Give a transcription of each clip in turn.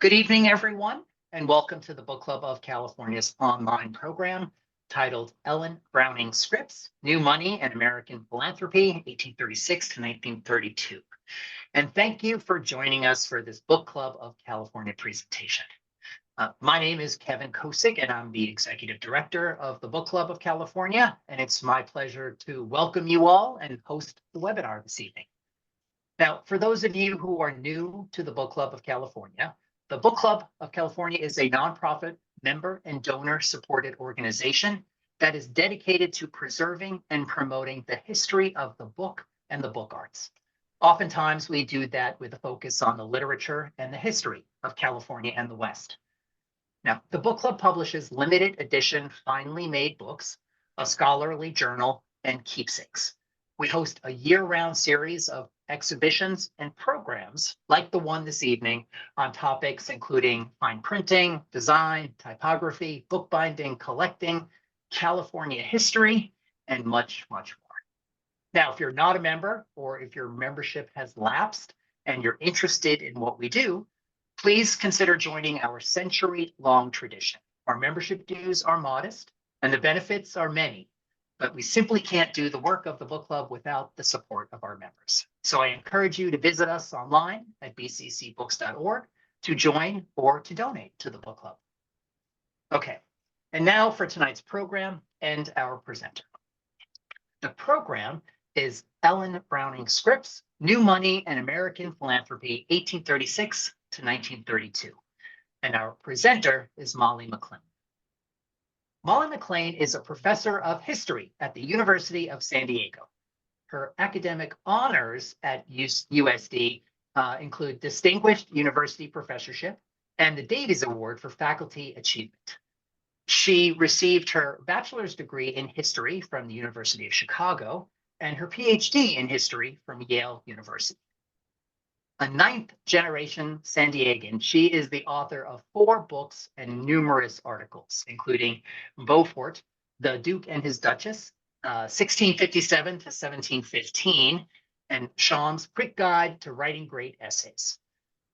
Good evening, everyone, and welcome to the Book Club of California's online program titled Ellen Browning Scripps, New Money and American Philanthropy, 1836 to 1932. And thank you for joining us for this Book Club of California presentation. My name is Kevin Kosick, and I'm the Executive Director of the Book Club of California, and it's my pleasure to welcome you all and host the webinar this evening. Now, for those of you who are new to the Book Club of California, the Book Club of California is a nonprofit, member and donor-supported organization that is dedicated to preserving and promoting the history of the book and the book arts. Oftentimes, we do that with a focus on the literature and the history of California and the West. Now, the Book Club publishes limited edition, finely made books, a scholarly journal, and keepsakes. We host a year-round series of exhibitions and programs like the one this evening on topics including fine printing, design, typography, bookbinding, collecting, California history, and much, much more. Now, if you're not a member or if your membership has lapsed and you're interested in what we do, please consider joining our century-long tradition. Our membership dues are modest and the benefits are many, but we simply can't do the work of the book club without the support of our members. So I encourage you to visit us online at bccbooks.org to join or to donate to the book club. Okay, and now for tonight's program and our presenter. The program is Ellen Browning Scripps, New Money and American Philanthropy, 1836 to 1932. And our presenter is Molly McClain. Molly McClain is a professor of history at the University of San Diego. Her academic honors at USD include Distinguished University Professorship and the Davies Award for Faculty Achievement. She received her bachelor's degree in history from the University of Chicago and her PhD in history from Yale University. A ninth-generation San Diegan, she is the author of 4 books and numerous articles, including Beaufort, The Duke and His Duchess, 1657 to 1715, and Schaum's Quick Guide to Writing Great Essays,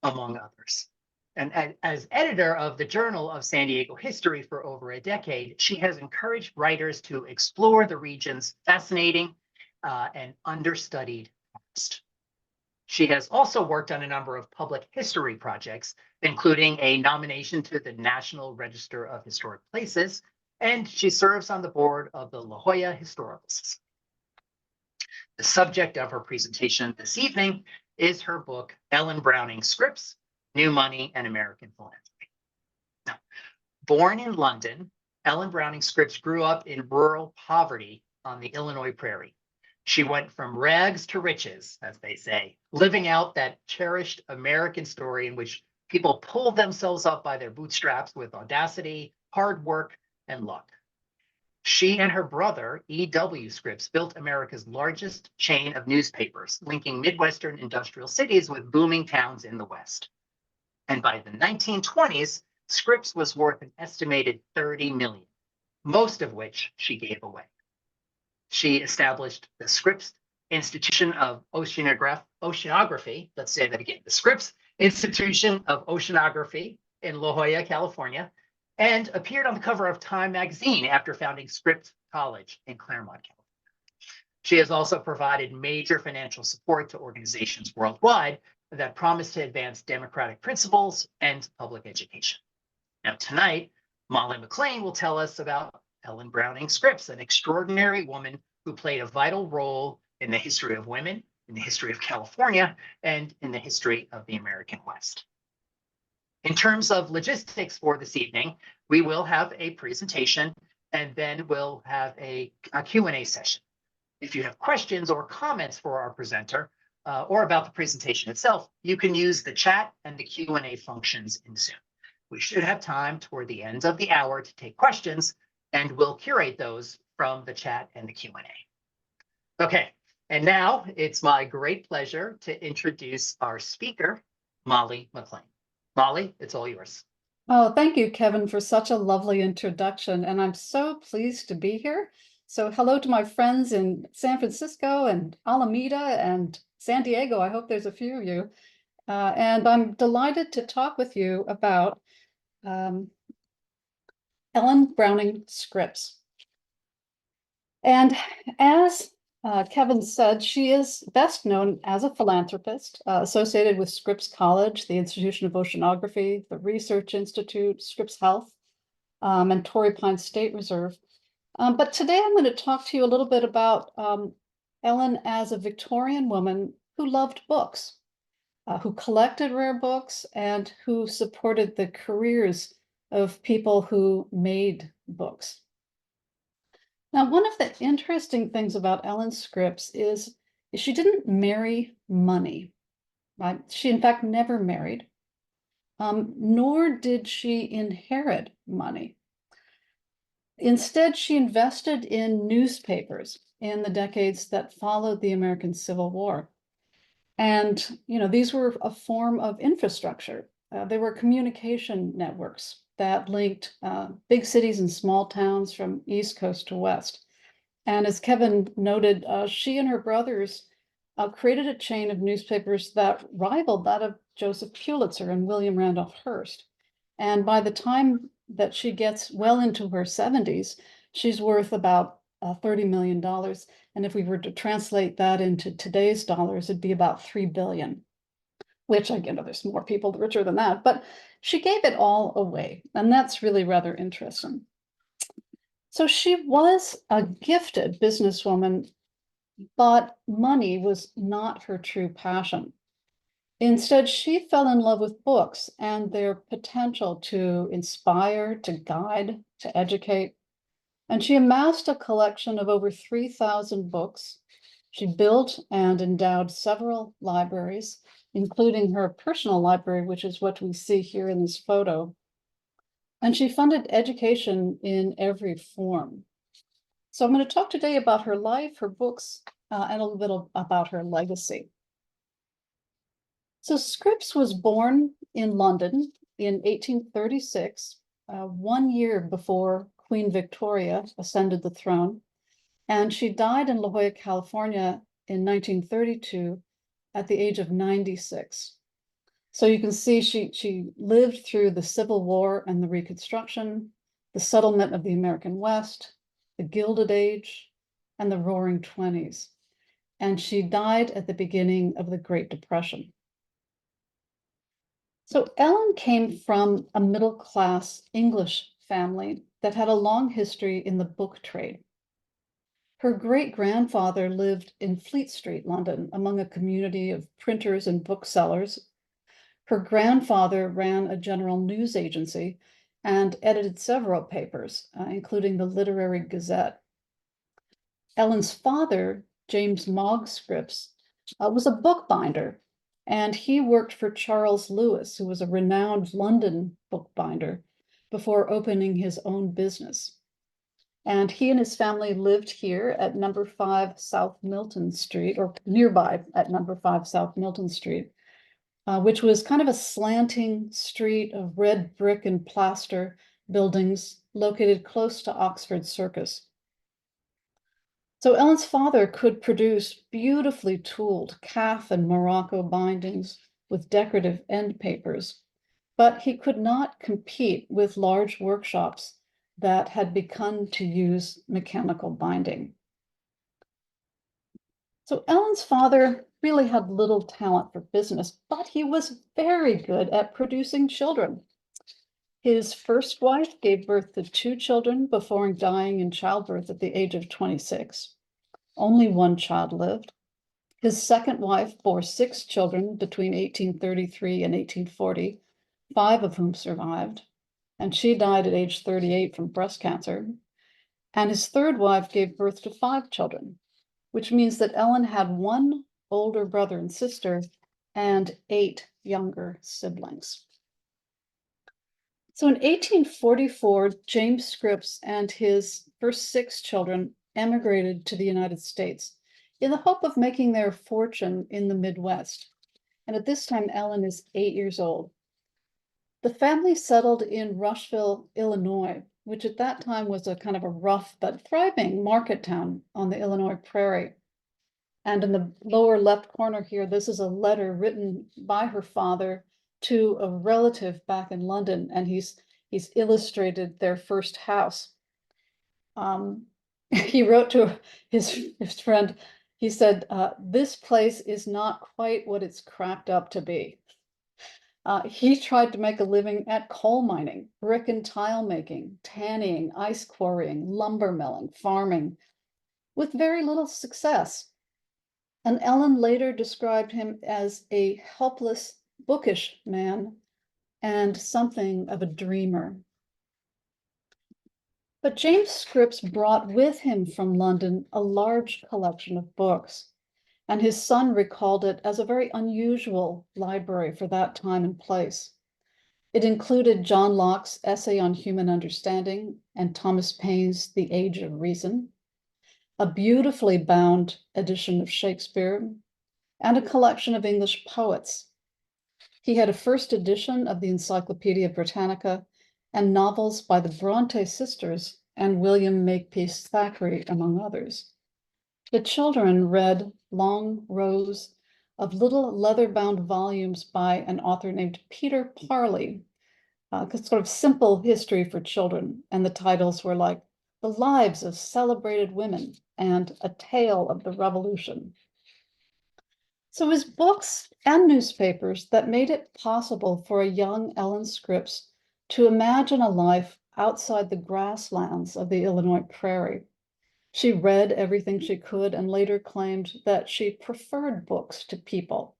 among others. And as editor of the Journal of San Diego History for over a decade, she has encouraged writers to explore the region's fascinating and understudied past. She has also worked on a number of public history projects, including a nomination to the National Register of Historic Places, and she serves on the board of the La Jolla Historical Society. The subject of her presentation this evening is her book, Ellen Browning Scripps, New Money and American Philanthropy. Now, born in London, Ellen Browning Scripps grew up in rural poverty on the Illinois prairie. She went from rags to riches, as they say, living out that cherished American story in which people pulled themselves up by their bootstraps with audacity, hard work, and luck. She and her brother, E.W. Scripps, built America's largest chain of newspapers, linking Midwestern industrial cities with booming towns in the West. And by the 1920s, Scripps was worth an estimated $30 million, most of which she gave away. She established the Scripps Institution of Oceanography, let's say that again, the Scripps Institution of Oceanography in La Jolla, California, and appeared on the cover of Time magazine after founding Scripps College in Claremont, California. She has also provided major financial support to organizations worldwide that promise to advance democratic principles and public education. Now, tonight, Molly McClain will tell us about Ellen Browning Scripps, an extraordinary woman who played a vital role in the history of women, in the history of California, and in the history of the American West. In terms of logistics for this evening, we will have a presentation and then we'll have a Q&A session. If you have questions or comments for our presenter or about the presentation itself, you can use the chat and the Q&A functions in Zoom. We should have time toward the end of the hour to take questions, and we'll curate those from the chat and the Q&A. Okay, and now it's my great pleasure to introduce our speaker, Molly McClain. Molly, it's all yours. Oh, thank you, Kevin, for such a lovely introduction. And I'm so pleased to be here. So hello to my friends in San Francisco and Alameda and San Diego. I hope there's a few of you. and I'm delighted to talk with you about um, Ellen Browning Scripps. And as Kevin said, she is best known as a philanthropist associated with Scripps College, the Institution of Oceanography, the Research Institute, Scripps Health, and Torrey Pines State Reserve. But today I'm going to talk to you a little bit about Ellen as a Victorian woman who loved books, who collected rare books, and who supported the careers of people who made books. Now, one of the interesting things about Ellen Scripps is she didn't marry money, right? She, in fact, never married, nor did she inherit money. Instead, she invested in newspapers in the decades that followed the American Civil War. And, these were a form of infrastructure. They were communication networks that linked big cities and small towns from East Coast to West. And as Kevin noted, she and her brothers created a chain of newspapers that rivaled that of Joseph Pulitzer and William Randolph Hearst. And by the time that she gets well into her 70s, she's worth about $30 million. And if we were to translate that into today's dollars, it'd be about $3 billion, which again, there's more people richer than that, but she gave it all away. And that's really rather interesting. So she was a gifted businesswoman, but money was not her true passion. Instead, she fell in love with books and their potential to inspire, to guide, to educate. And she amassed a collection of over 3,000 books. She built and endowed several libraries, including her personal library, which is what we see here in this photo. And she funded education in every form. So I'm going to talk today about her life, her books, and a little bit about her legacy. So Scripps was born in London in 1836, 1 year before Queen Victoria ascended the throne, and she died in La Jolla, California in 1932 at the age of 96. So you can see she lived through the Civil War and the Reconstruction, the settlement of the American West, the Gilded Age, and the Roaring Twenties. And she died at the beginning of the Great Depression. So Ellen came from a middle-class English family that had a long history in the book trade. Her great-grandfather lived in Fleet Street, London, among a community of printers and booksellers. Her grandfather ran a general news agency and edited several papers, including the Literary Gazette. Ellen's father, James Mogg Scripps, was a bookbinder, and he worked for Charles Lewis, who was a renowned London bookbinder, before opening his own business. And he and his family lived here at number 5 South Milton Street, or nearby at number 5 South Milton Street, which was kind of a slanting street of red brick and plaster buildings located close to Oxford Circus. So Ellen's father could produce beautifully tooled calf and Morocco bindings with decorative end papers, but he could not compete with large workshops that had begun to use mechanical binding. So Ellen's father really had little talent for business, but he was very good at producing children. His first wife gave birth to 2 children before dying in childbirth at the age of 26. Only 1 child lived. His second wife bore 6 children between 1833 and 1840, 5 of whom survived, and she died at age 38 from breast cancer. And his third wife gave birth to 5 children, which means that Ellen had 1 older brother and sister and 8 younger siblings. So in 1844, James Scripps and his first 6 children emigrated to the United States in the hope of making their fortune in the Midwest. And at this time, Ellen is 8 years old. The family settled in Rushville, Illinois, which at that time was a kind of a rough but thriving market town on the Illinois prairie. And in the lower left corner here, this is a letter written by her father to a relative back in London, and he's illustrated their first house. He wrote to his friend, he said, this place is not quite what it's cracked up to be. He tried to make a living at coal mining, brick and tile making, tanning, ice quarrying, lumber milling, farming, with very little success. And Ellen later described him as a helpless, bookish man and something of a dreamer. But James Scripps brought with him from London a large collection of books, and his son recalled it as a very unusual library for that time and place. It included John Locke's Essay on Human Understanding and Thomas Paine's The Age of Reason, a beautifully bound edition of Shakespeare, and a collection of English poets. He had a first edition of the Encyclopedia Britannica and novels by the Bronte sisters and William Makepeace Thackeray, among others. The children read long rows of little leather-bound volumes by an author named Peter Parley, sort of simple history for children, and the titles were like The Lives of Celebrated Women and A Tale of the Revolution. So his books and newspapers that made it possible for a young Ellen Scripps to imagine a life outside the grasslands of the Illinois prairie. She read everything she could and later claimed that she preferred books to people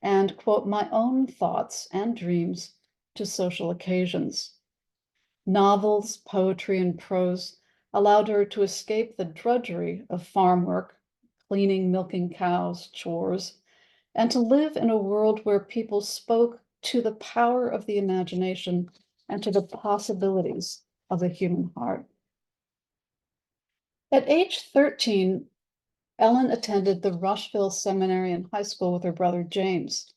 and, quote, my own thoughts and dreams to social occasions. Novels, poetry, and prose allowed her to escape the drudgery of farm work, cleaning, milking cows, chores, and to live in a world where people spoke to the power of the imagination and to the possibilities of the human heart. At age 13, Ellen attended the Rushville Seminary and High School with her brother James.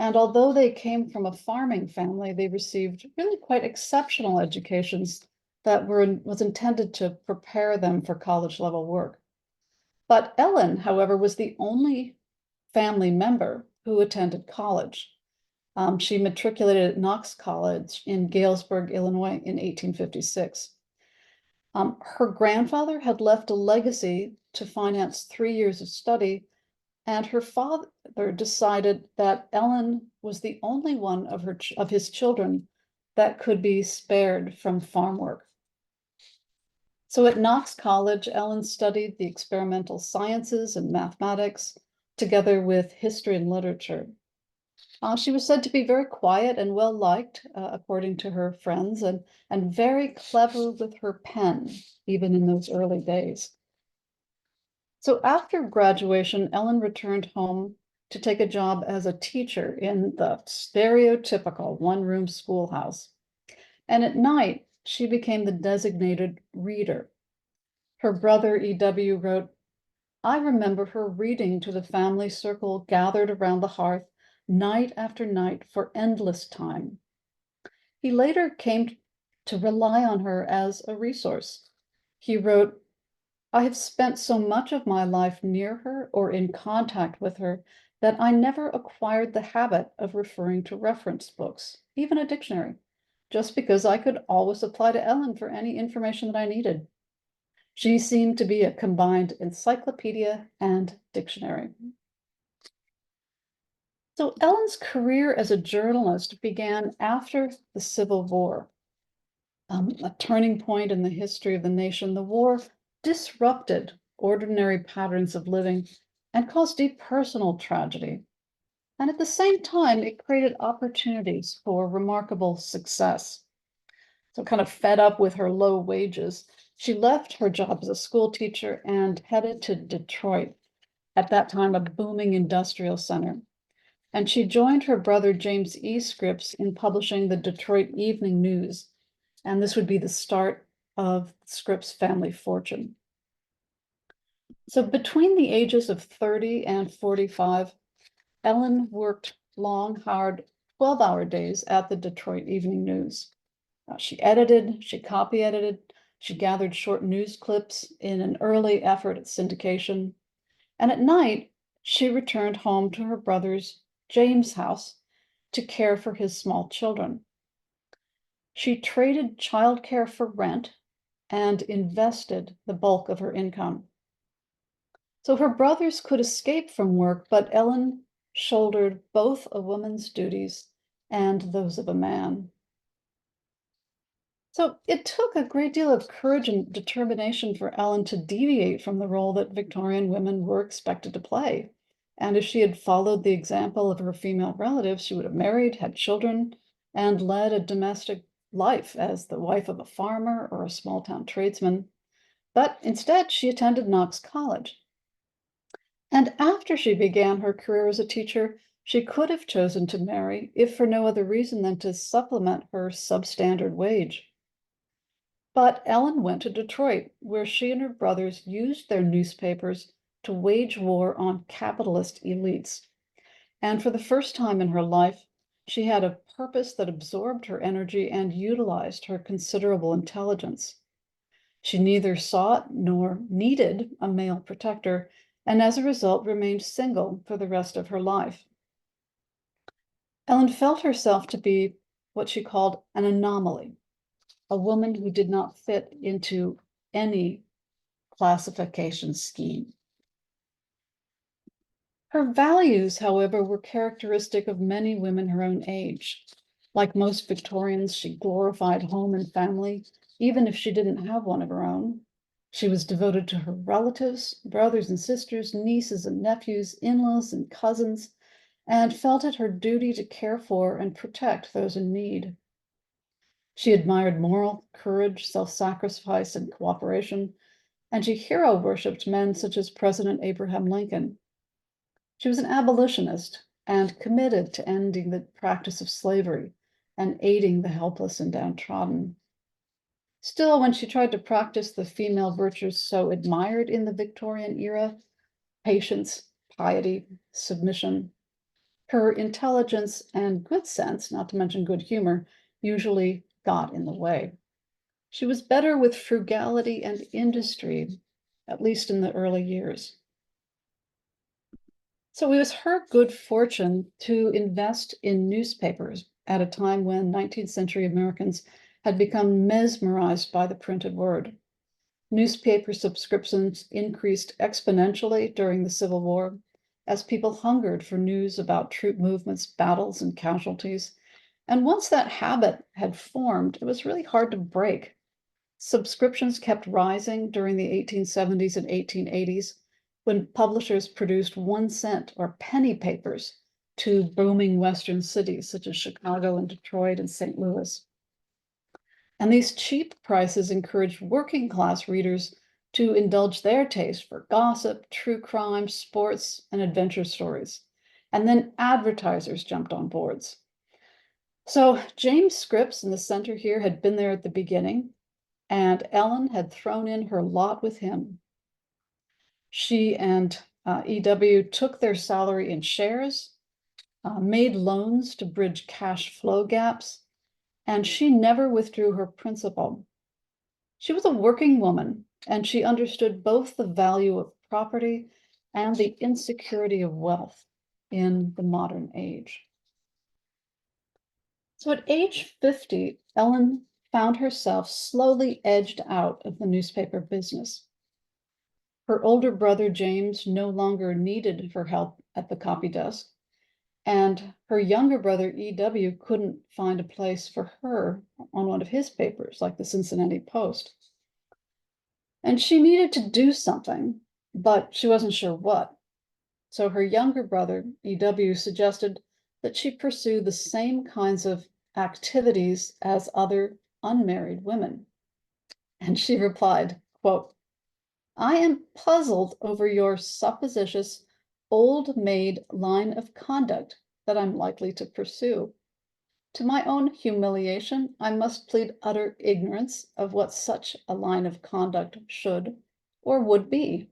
And although they came from a farming family, they received really quite exceptional educations that was intended to prepare them for college-level work. But Ellen, however, was the only family member who attended college. She matriculated at Knox College in Galesburg, Illinois in 1856. Her grandfather had left a legacy to finance 3 years of study, and her father decided that Ellen was the only one of his children that could be spared from farm work. So at Knox College, Ellen studied the experimental sciences and mathematics, together with history and literature. She was said to be very quiet and well-liked, according to her friends, and very clever with her pen, even in those early days. So after graduation, Ellen returned home to take a job as a teacher in the stereotypical one-room schoolhouse. And at night, she became the designated reader. Her brother, E.W., wrote, I remember her reading to the family circle gathered around the hearth night after night for endless time. He later came to rely on her as a resource. He wrote, I have spent so much of my life near her or in contact with her that I never acquired the habit of referring to reference books, even a dictionary, just because I could always apply to Ellen for any information that I needed. She seemed to be a combined encyclopedia and dictionary. So Ellen's career as a journalist began after the Civil War, a turning point in the history of the nation. The war disrupted ordinary patterns of living and caused deep personal tragedy. And at the same time, it created opportunities for remarkable success. So kind of fed up with her low wages, she left her job as a school teacher and headed to Detroit, at that time a booming industrial center. And she joined her brother James E. Scripps in publishing the Detroit Evening News. And this would be the start of Scripps' family fortune. So between the ages of 30 and 45, Ellen worked long, hard, 12-hour days at the Detroit Evening News. She edited, she copy edited, she gathered short news clips in an early effort at syndication. and at night she returned home to her brother's James house to care for his small children. She traded childcare for rent and invested the bulk of her income. So her brothers could escape from work, but Ellen shouldered both a woman's duties and those of a man. So it took a great deal of courage and determination for Ellen to deviate from the role that Victorian women were expected to play. And if she had followed the example of her female relatives, she would have married, had children, and led a domestic life as the wife of a farmer or a small town tradesman. But instead, she attended Knox College. And after she began her career as a teacher, she could have chosen to marry, if for no other reason than to supplement her substandard wage. But Ellen went to Detroit, where she and her brothers used their newspapers to wage war on capitalist elites. And for the first time in her life, she had a purpose that absorbed her energy and utilized her considerable intelligence. She neither sought nor needed a male protector, and as a result remained single for the rest of her life. Ellen felt herself to be what she called an anomaly, a woman who did not fit into any classification scheme. Her values, however, were characteristic of many women her own age. Like most Victorians, she glorified home and family, even if she didn't have one of her own. She was devoted to her relatives, brothers and sisters, nieces and nephews, in-laws and cousins, and felt it her duty to care for and protect those in need. She admired moral courage, self-sacrifice, and cooperation, and she hero worshipped men such as President Abraham Lincoln. She was an abolitionist and committed to ending the practice of slavery and aiding the helpless and downtrodden. Still, when she tried to practice the female virtues so admired in the Victorian era, patience, piety, submission, her intelligence and good sense, not to mention good humor, usually got in the way. She was better with frugality and industry, at least in the early years. So it was her good fortune to invest in newspapers at a time when 19th century Americans had become mesmerized by the printed word. Newspaper subscriptions increased exponentially during the Civil War as people hungered for news about troop movements, battles, and casualties. And once that habit had formed, it was really hard to break. Subscriptions kept rising during the 1870s and 1880s when publishers produced 1-cent or penny papers to booming Western cities such as Chicago and Detroit and St. Louis. And these cheap prices encouraged working class readers to indulge their taste for gossip, true crime, sports, and adventure stories. And then advertisers jumped on boards. So James Scripps in the center here had been there at the beginning, and Ellen had thrown in her lot with him. She and EW took their salary in shares, made loans to bridge cash flow gaps, and she never withdrew her principal. She was a working woman, and she understood both the value of property and the insecurity of wealth in the modern age. So at age 50, Ellen found herself slowly edged out of the newspaper business. Her older brother, James, no longer needed her help at the copy desk, and her younger brother, EW, couldn't find a place for her on one of his papers, like the Cincinnati Post. And she needed to do something, but she wasn't sure what. So her younger brother, EW, suggested that she pursue the same kinds of activities as other unmarried women. And she replied, quote, "I am puzzled over your supposititious old maid line of conduct that I'm likely to pursue. To my own humiliation, I must plead utter ignorance of what such a line of conduct should or would be.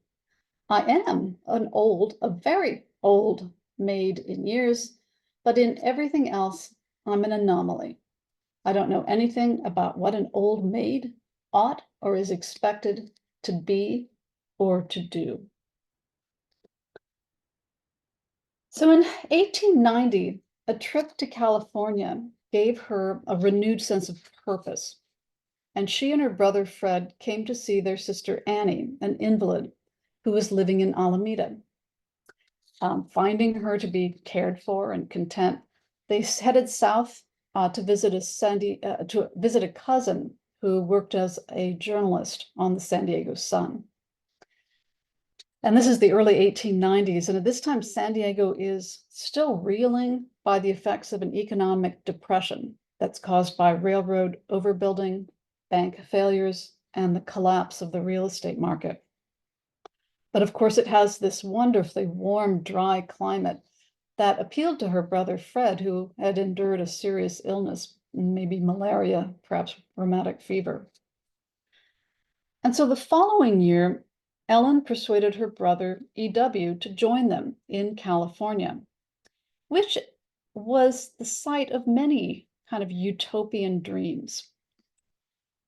I am a very old maid in years, but in everything else, I'm an anomaly. I don't know anything about what an old maid ought or is expected to be or to do." So in 1890, a trip to California gave her a renewed sense of purpose. And she and her brother Fred came to see their sister Annie, an invalid who was living in Alameda. Finding her to be cared for and content, they headed south to visit a cousin who worked as a journalist on the San Diego Sun. And this is the early 1890s, and at this time, San Diego is still reeling by the effects of an economic depression that's caused by railroad overbuilding, bank failures, and the collapse of the real estate market. But of course, it has this wonderfully warm, dry climate that appealed to her brother Fred, who had endured a serious illness, maybe malaria, perhaps rheumatic fever. And so the following year, Ellen persuaded her brother E.W. to join them in California, which was the site of many kind of utopian dreams.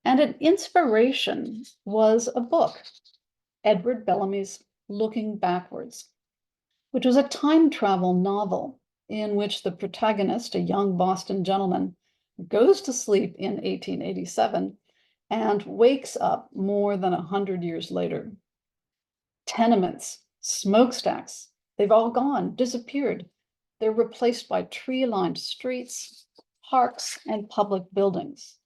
And an inspiration was a book, Edward Bellamy's Looking Backwards, which was a time travel novel in which the protagonist, a young Boston gentleman, goes to sleep in 1887 and wakes up more than 100 years later. Tenements, smokestacks, they've all gone, disappeared. They're replaced by tree-lined streets, parks, and public buildings.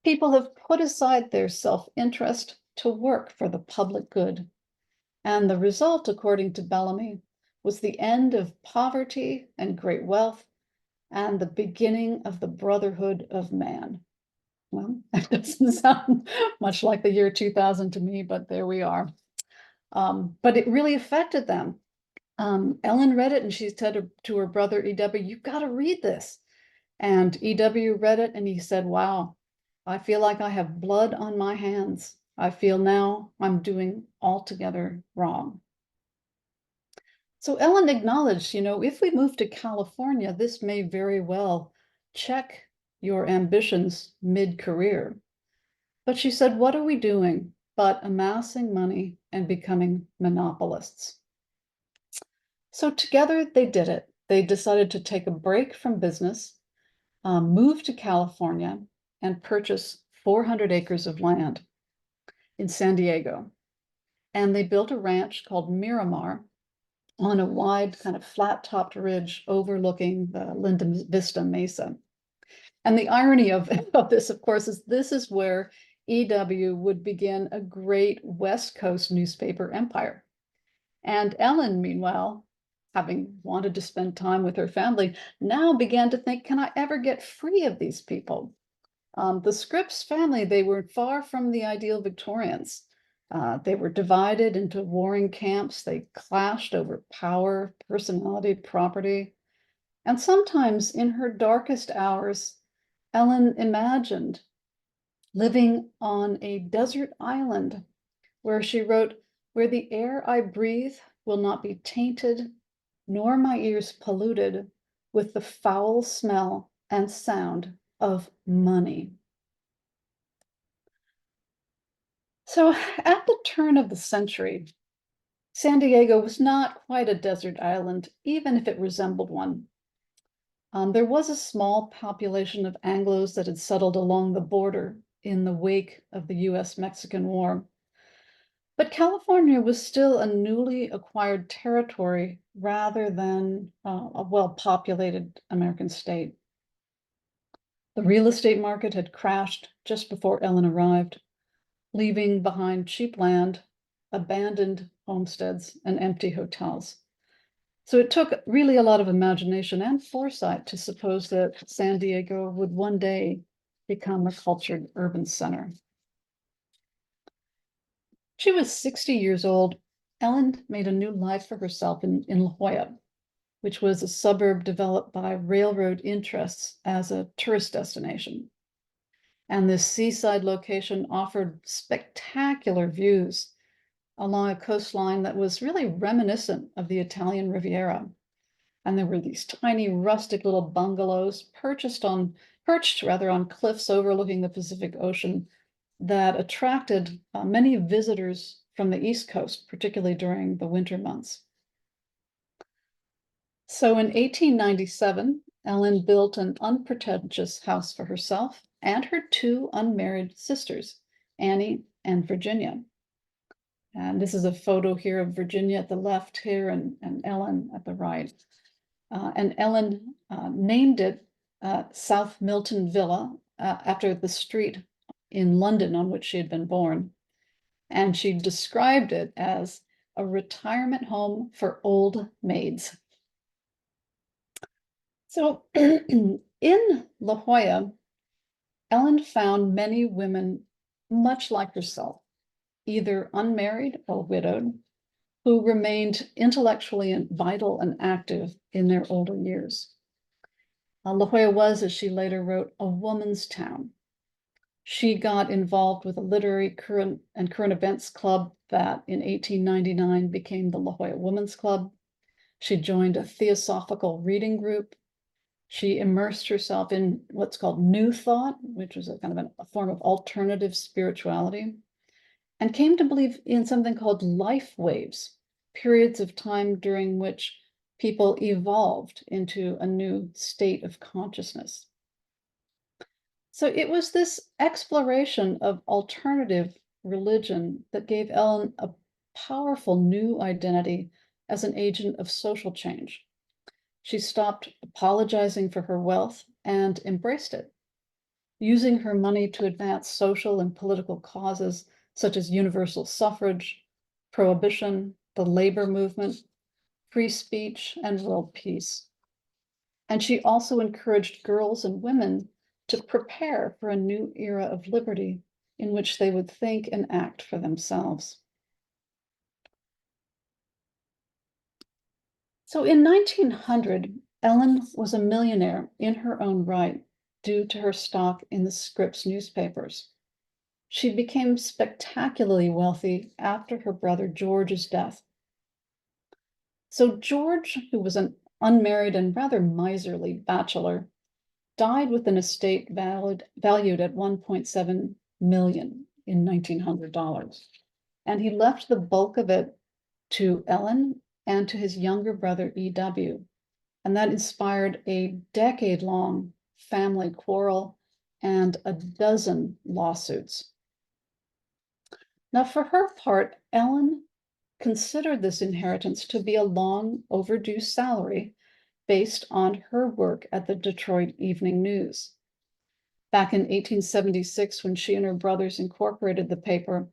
People have put aside their self-interest to work for the public good. And the result, according to Bellamy, was the end of poverty and great wealth and the beginning of the brotherhood of man. Well, that doesn't sound much like the year 2000 to me, but there we are. But it really affected them. Ellen read it and she said to her brother, E.W., you've got to read this. And E.W. read it and he said, wow, I feel like I have blood on my hands. I feel now I'm doing altogether wrong. So Ellen acknowledged, if we move to California, this may very well check your ambitions mid-career. But she said, what are we doing but amassing money and becoming monopolists? So together they did it. They decided to take a break from business, move to California, and purchase 400 acres of land in San Diego. And they built a ranch called Miramar on a wide kind of flat-topped ridge overlooking the Linda Vista Mesa. And the irony of this, of course, is this is where E.W. would begin a great West Coast newspaper empire. And Ellen, meanwhile, having wanted to spend time with her family, now began to think, can I ever get free of these people? The Scripps family, they were far from the ideal Victorians. They were divided into warring camps. They clashed over power, personality, property. And sometimes in her darkest hours, Ellen imagined living on a desert island where she wrote, where the air I breathe will not be tainted, nor my ears polluted with the foul smell and sound of money. So at the turn of the century, San Diego was not quite a desert island, even if it resembled one. There was a small population of Anglos that had settled along the border in the wake of the US-Mexican War. But California was still a newly acquired territory rather than a well-populated American state. The real estate market had crashed just before Ellen arrived, leaving behind cheap land, abandoned homesteads, and empty hotels. So it took really a lot of imagination and foresight to suppose that San Diego would one day become a cultured urban center. She was 60 years old. Ellen made a new life for herself in La Jolla, which was a suburb developed by railroad interests as a tourist destination. And this seaside location offered spectacular views along a coastline that was really reminiscent of the Italian Riviera. And there were these tiny rustic little bungalows perched on cliffs overlooking the Pacific Ocean that attracted many visitors from the East Coast, particularly during the winter months. So in 1897, Ellen built an unpretentious house for herself and her two unmarried sisters, Annie and Virginia. And this is a photo here of Virginia at the left here and Ellen at the right. And Ellen named it South Milton Villa after the street in London on which she had been born. And she described it as a retirement home for old maids. So in La Jolla, Ellen found many women much like herself, either unmarried or widowed, who remained intellectually vital and active in their older years. La Jolla was, as she later wrote, a woman's town. She got involved with a literary current events club that in 1899 became the La Jolla Women's Club. She joined a theosophical reading group. She immersed herself in what's called New Thought, which was a kind of a form of alternative spirituality, and came to believe in something called life waves, periods of time during which people evolved into a new state of consciousness. So it was this exploration of alternative religion that gave Ellen a powerful new identity as an agent of social change. She stopped apologizing for her wealth and embraced it, using her money to advance social and political causes such as universal suffrage, prohibition, the labor movement, free speech, and world peace. And she also encouraged girls and women to prepare for a new era of liberty in which they would think and act for themselves. So in 1900, Ellen was a millionaire in her own right due to her stock in the Scripps newspapers. She became spectacularly wealthy after her brother George's death. So George, who was an unmarried and rather miserly bachelor, died with an estate valued at 1.7 million in $1,900. And he left the bulk of it to Ellen and to his younger brother, E.W. And that inspired a decade-long family quarrel and a dozen lawsuits. Now, for her part, Ellen considered this inheritance to be a long overdue salary based on her work at the Detroit Evening News. Back in 1876, when she and her brothers incorporated the paper,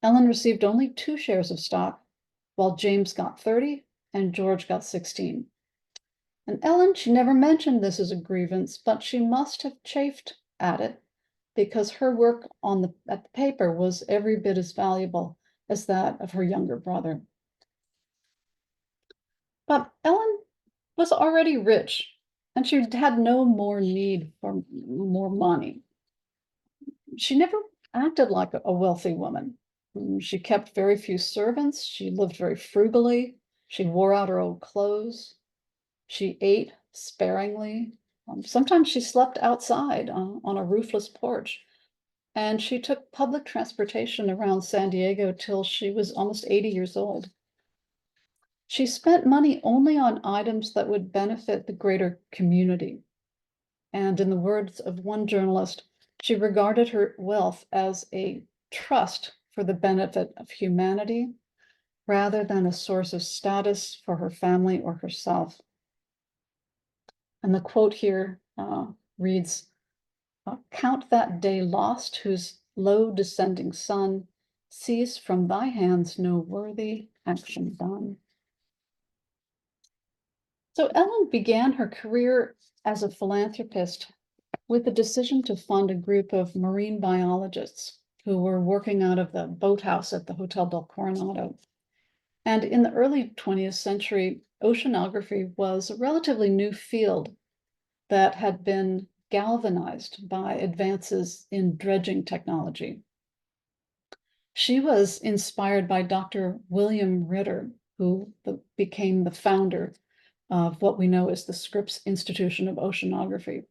Ellen received only 2 shares of stock, while James got 30 and George got 16. And Ellen, she never mentioned this as a grievance, but she must have chafed at it because her work at the paper was every bit as valuable as that of her younger brother. But Ellen was already rich, and she had no more need for more money. She never acted like a wealthy woman. She kept very few servants. She lived very frugally. She wore out her old clothes. She ate sparingly. Sometimes she slept outside on a roofless porch. And she took public transportation around San Diego till she was almost 80 years old. She spent money only on items that would benefit the greater community. And in the words of one journalist, she regarded her wealth as a trust for the benefit of humanity rather than a source of status for her family or herself. And the quote here reads, "Count that day lost whose low descending sun sees from thy hands no worthy action done." So Ellen began her career as a philanthropist with the decision to fund a group of marine biologists who were working out of the boathouse at the Hotel del Coronado. And in the early 20th century, oceanography was a relatively new field that had been galvanized by advances in dredging technology. She was inspired by Dr. William Ritter, who became the founder of what we know as the Scripps Institution of Oceanography.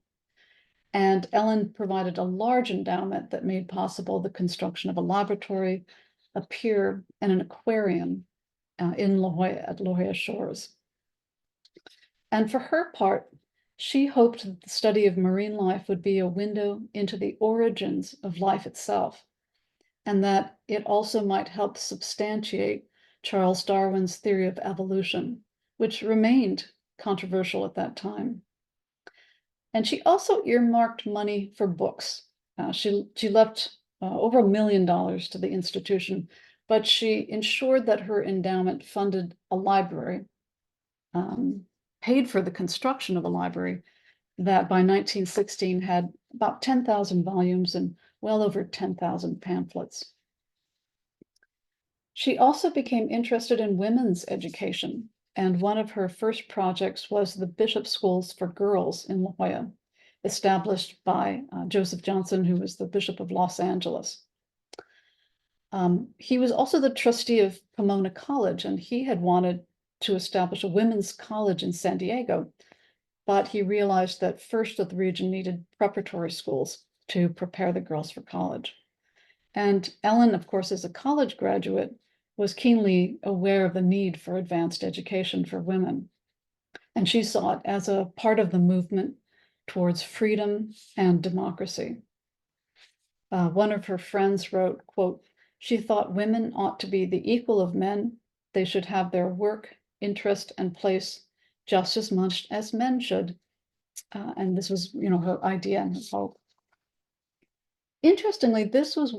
And Ellen provided a large endowment that made possible the construction of a laboratory, a pier, and an aquarium in La Jolla, at La Jolla Shores. And for her part, she hoped that the study of marine life would be a window into the origins of life itself, and that it also might help substantiate Charles Darwin's theory of evolution, which remained controversial at that time. And she also earmarked money for books. She left over $1 million to the institution, but she ensured that her endowment funded a library, paid for the construction of a library that by 1916 had about 10,000 volumes and well over 10,000 pamphlets. She also became interested in women's education, and one of her first projects was the Bishop Schools for Girls in La Jolla, established by Joseph Johnson, who was the Bishop of Los Angeles. He was also the trustee of Pomona College, and he had wanted to establish a women's college in San Diego, but he realized that first that the region needed preparatory schools to prepare the girls for college. And Ellen, of course, as a college graduate, was keenly aware of the need for advanced education for women. And she saw it as a part of the movement towards freedom and democracy. One of her friends wrote, quote, "She thought women ought to be the equal of men. They should have their work, interest, and place just as much as men should." And this was, her idea and her hope. Interestingly, this was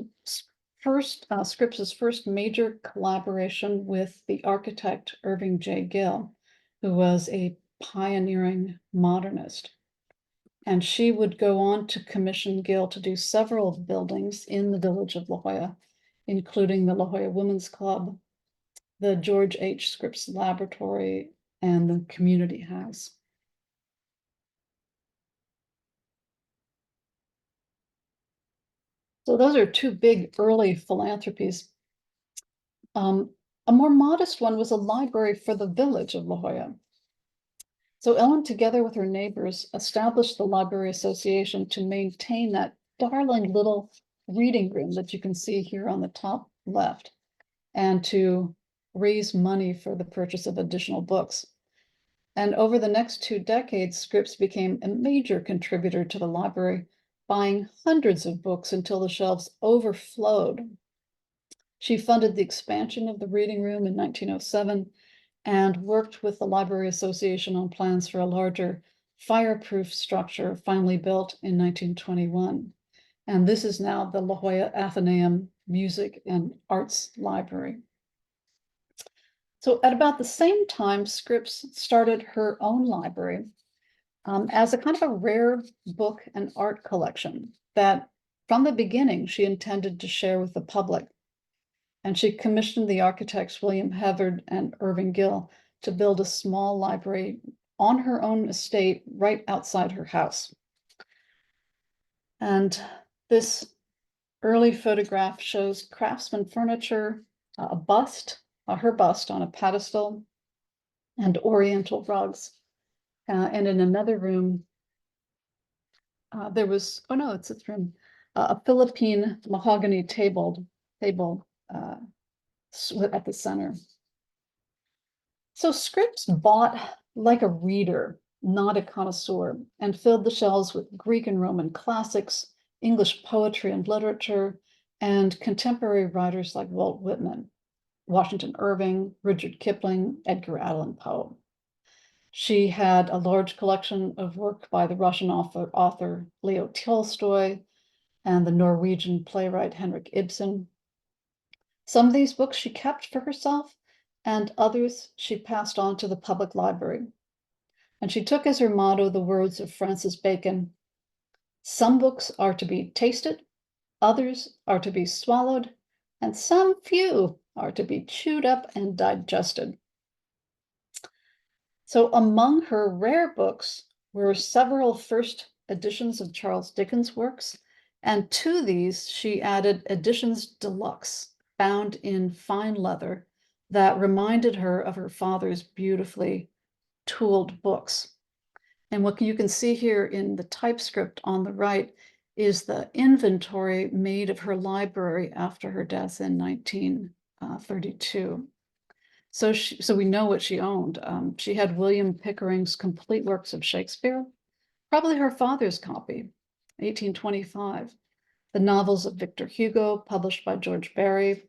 Scripps's first major collaboration with the architect Irving J. Gill, who was a pioneering modernist. And she would go on to commission Gill to do several buildings in the village of La Jolla, including the La Jolla Women's Club, the George H. Scripps Laboratory, and the community house. So those are two big early philanthropies. A more modest one was a library for the village of La Jolla. So Ellen, together with her neighbors, established the Library Association to maintain that darling little reading room that you can see here on the top left, and to raise money for the purchase of additional books. And over the next 2 decades, Scripps became a major contributor to the library, buying hundreds of books until the shelves overflowed. She funded the expansion of the reading room in 1907 and worked with the Library Association on plans for a larger fireproof structure finally built in 1921. And this is now the La Jolla Athenaeum Music and Arts Library. So at about the same time, Scripps started her own library as a kind of a rare book and art collection that from the beginning she intended to share with the public. And she commissioned the architects William Havard and Irving Gill to build a small library on her own estate right outside her house. And this early photograph shows craftsman furniture, a bust, her bust on a pedestal, and oriental rugs. And in another room, there was, oh no, it's this room, a Philippine mahogany table at the center. So Scripps bought like a reader, not a connoisseur, and filled the shelves with Greek and Roman classics, English poetry and literature, and contemporary writers like Walt Whitman, Washington Irving, Rudyard Kipling, Edgar Allan Poe. She had a large collection of work by the Russian author Leo Tolstoy and the Norwegian playwright Henrik Ibsen. Some of these books she kept for herself, and others she passed on to the public library. And she took as her motto the words of Francis Bacon: "Some books are to be tasted, others are to be swallowed, and some few are to be chewed up and digested." So among her rare books were several first editions of Charles Dickens' works, and to these she added editions deluxe, bound in fine leather, that reminded her of her father's beautifully tooled books. And what you can see here in the typescript on the right is the inventory made of her library after her death in 1932. So we know what she owned. She had William Pickering's complete works of Shakespeare, probably her father's copy, 1825. The novels of Victor Hugo, published by George Berry,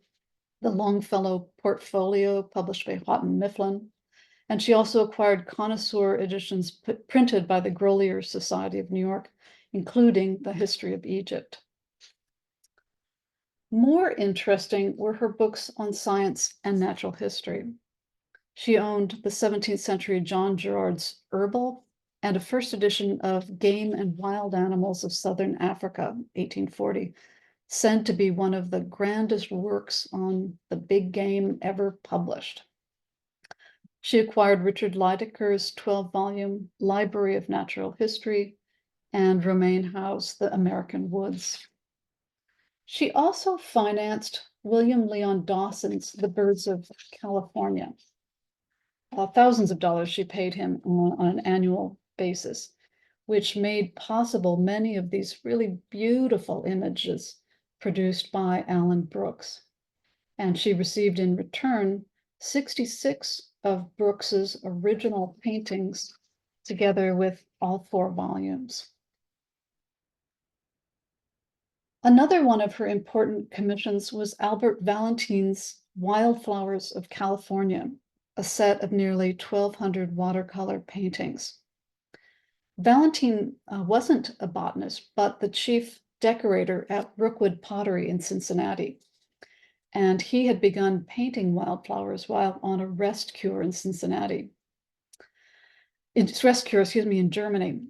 the Longfellow Portfolio, published by Houghton Mifflin, and she also acquired connoisseur editions printed by the Grolier Society of New York, including the History of Egypt. More interesting were her books on science and natural history. She owned the 17th century John Gerard's Herbal and a first edition of Game and Wild Animals of Southern Africa, 1840, said to be one of the grandest works on the big game ever published. She acquired Richard Lydeker's 12-volume Library of Natural History and Romaine Howe's The American Woods. She also financed William Leon Dawson's The Birds of California. Thousands of dollars she paid him on an annual basis, which made possible many of these really beautiful images produced by Alan Brooks. And she received in return 66 of Brooks's original paintings, together with all 4 volumes. Another one of her important commissions was Albert Valentin's Wildflowers of California, a set of nearly 1,200 watercolor paintings. Valentin wasn't a botanist, but the chief decorator at Brookwood Pottery in Cincinnati. And he had begun painting wildflowers while on a rest cure in in Germany.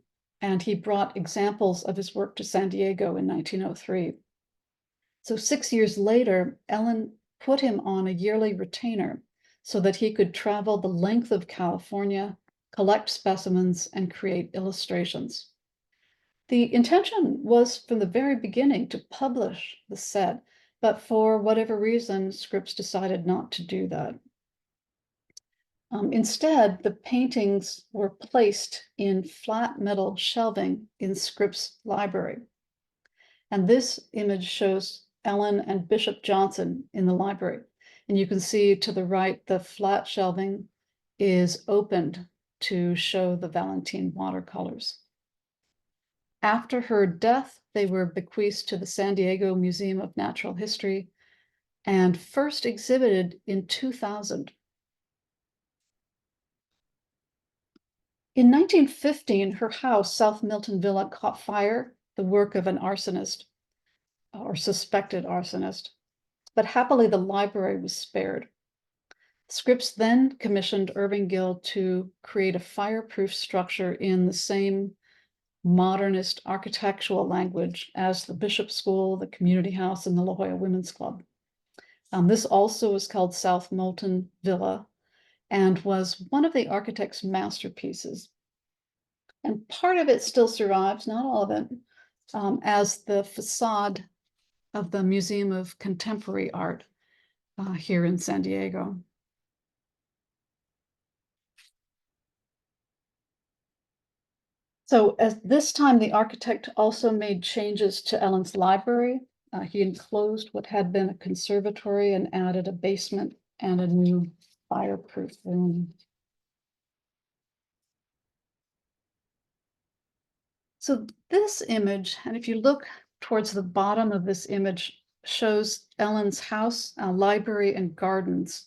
And he brought examples of his work to San Diego in 1903. So 6 years later, Ellen put him on a yearly retainer so that he could travel the length of California, collect specimens, and create illustrations. The intention was from the very beginning to publish the set, but for whatever reason, Scripps decided not to do that. Instead, the paintings were placed in flat metal shelving in Scripps' library. And this image shows Ellen and Bishop Johnson in the library. And you can see to the right, the flat shelving is opened to show the Valentin watercolors. After her death, they were bequeathed to the San Diego Museum of Natural History and first exhibited in 2000. In 1915, her house, South Milton Villa, caught fire, the work of an arsonist or suspected arsonist, but happily the library was spared. Scripps then commissioned Irving Gill to create a fireproof structure in the same modernist architectural language as the Bishop School, the Community House, and the La Jolla Women's Club. This also is called South Milton Villa and was one of the architect's masterpieces. And part of it still survives, not all of it, as the facade of the Museum of Contemporary Art here in San Diego. So at this time, the architect also made changes to Ellen's library. He enclosed what had been a conservatory and added a basement and a new fireproof room. So this image, and if you look towards the bottom of this image, shows Ellen's house, library, and gardens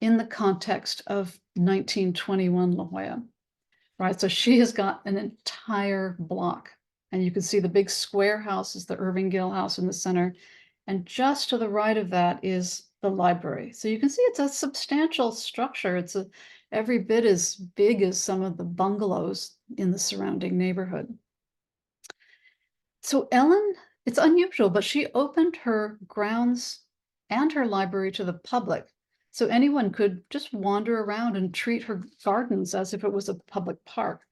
in the context of 1921 La Jolla. Right, so she has got an entire block, and you can see the big square house is the Irving Gill house in the center, and just to the right of that is the library. So you can see it's a substantial structure. It's every bit as big as some of the bungalows in the surrounding neighborhood. So Ellen, it's unusual, but she opened her grounds and her library to the public. So anyone could just wander around and treat her gardens as if it was a public park.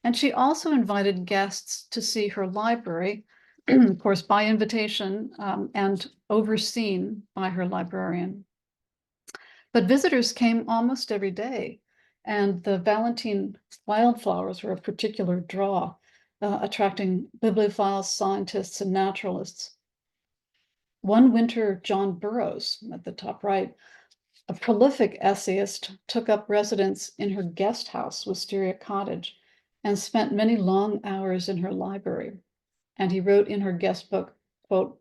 And she also invited guests to see her library, of course, by invitation and overseen by her librarian. But visitors came almost every day, and the Valentin wildflowers were a particular draw, attracting bibliophiles, scientists, and naturalists. One winter, John Burroughs, at the top right, A prolific essayist took up residence in her guest house, Wisteria Cottage, and spent many long hours in her library. And he wrote in her guest book, quote,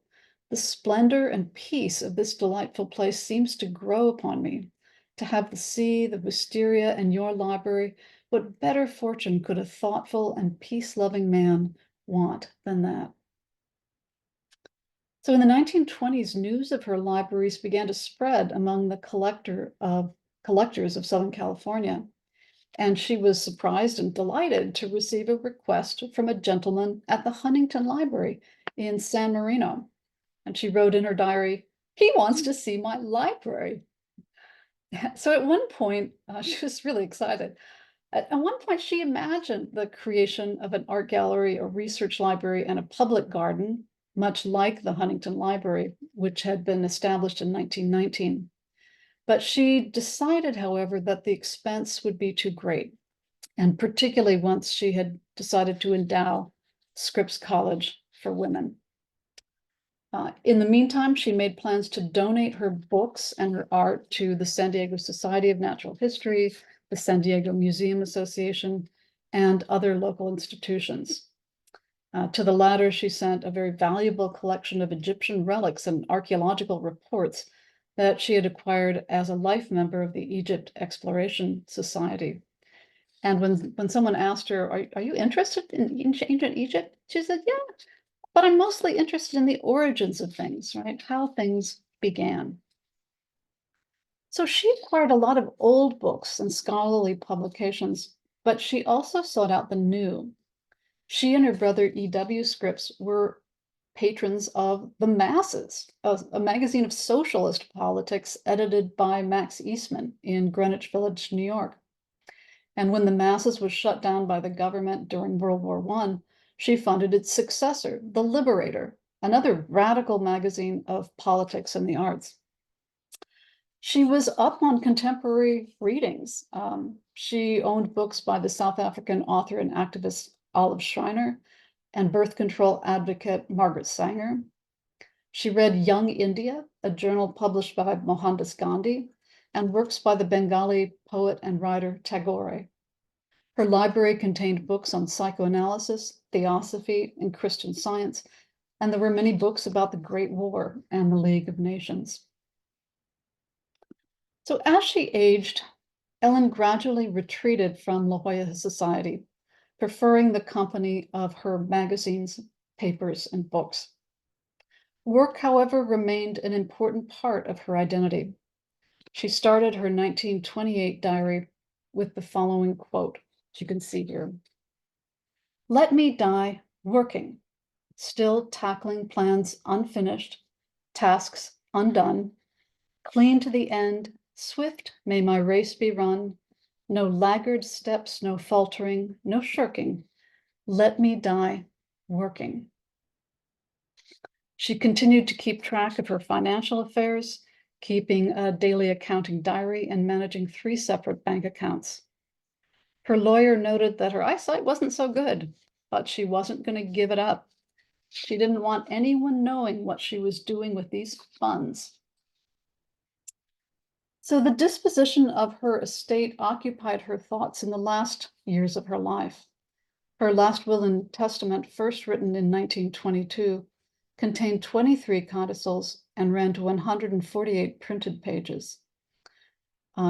"The splendor and peace of this delightful place seems to grow upon me. To have the sea, the wisteria, and your library, what better fortune could a thoughtful and peace-loving man want than that?" So in the 1920s, news of her libraries began to spread among the collectors of Southern California. And she was surprised and delighted to receive a request from a gentleman at the Huntington Library in San Marino. And she wrote in her diary, "He wants to see my library." So at one point, she was really excited. At one point, she imagined the creation of an art gallery, a research library, and a public garden, much like the Huntington Library, which had been established in 1919. But she decided, however, that the expense would be too great, and particularly once she had decided to endow Scripps College for women. In the meantime, she made plans to donate her books and her art to the San Diego Society of Natural History, the San Diego Museum Association, and other local institutions. To the latter, she sent a very valuable collection of Egyptian relics and archaeological reports that she had acquired as a life member of the Egypt Exploration Society. And when someone asked her, are you interested in ancient Egypt? She said, yeah, but I'm mostly interested in the origins of things, right? How things began. So she acquired a lot of old books and scholarly publications, but she also sought out the new. She and her brother E.W. Scripps were patrons of The Masses, a magazine of socialist politics edited by Max Eastman in Greenwich Village, New York. And when The Masses was shut down by the government during World War I, she funded its successor, The Liberator, another radical magazine of politics and the arts. She was up on contemporary readings. She owned books by the South African author and activist Olive Schreiner and birth control advocate Margaret Sanger. She read Young India, a journal published by Mohandas Gandhi, and works by the Bengali poet and writer Tagore. Her library contained books on psychoanalysis, theosophy, and Christian Science, and there were many books about the Great War and the League of Nations. So as she aged, Ellen gradually retreated from La Jolla society, preferring the company of her magazines, papers, and books. Work, however, remained an important part of her identity. She started her 1928 diary with the following quote, which you can see here. "Let me die working, still tackling plans unfinished, tasks undone, clean to the end, swift may my race be run, no laggard steps, no faltering, no shirking. Let me die working." She continued to keep track of her financial affairs, keeping a daily accounting diary and managing 3 separate bank accounts. Her lawyer noted that her eyesight wasn't so good, but she wasn't going to give it up. She didn't want anyone knowing what she was doing with these funds. So the disposition of her estate occupied her thoughts in the last years of her life. Her last will and testament, first written in 1922, contained 23 codicils and ran to 148 printed pages.